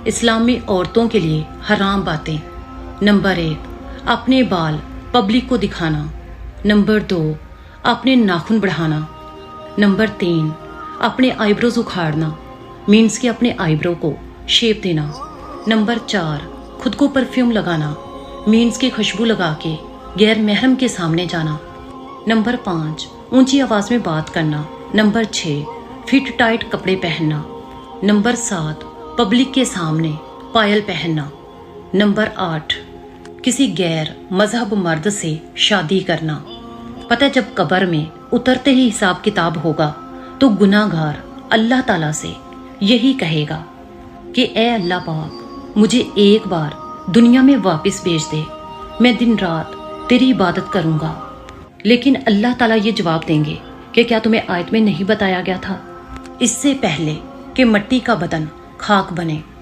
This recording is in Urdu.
اسلام میں عورتوں کے لیے حرام باتیں۔ نمبر 1، اپنے بال پبلک کو دکھانا۔ نمبر 2، اپنے ناخن بڑھانا۔ نمبر 3، اپنے آئی بروز اکھاڑنا، مینس کہ اپنے آئی برو کو شیپ دینا۔ نمبر 4، خود کو پرفیوم لگانا، مینس کہ خوشبو لگا کے غیر محرم کے سامنے جانا۔ نمبر 5، اونچی آواز میں بات کرنا۔ نمبر 6، فٹ ٹائٹ کپڑے پہننا۔ نمبر 7، پبلک کے سامنے پائل پہننا۔ نمبر 8، کسی غیر مذہب مرد سے شادی کرنا۔ پتہ جب قبر میں اترتے ہی حساب کتاب ہوگا تو گناہ گار اللہ تعالیٰ سے یہی کہے گا کہ اے اللہ پاک، مجھے ایک بار دنیا میں واپس بھیج دے، میں دن رات تیری عبادت کروں گا۔ لیکن اللہ تعالیٰ یہ جواب دیں گے کہ کیا تمہیں آیت میں نہیں بتایا گیا تھا، اس سے پہلے کہ مٹی کا بدن خاک بنے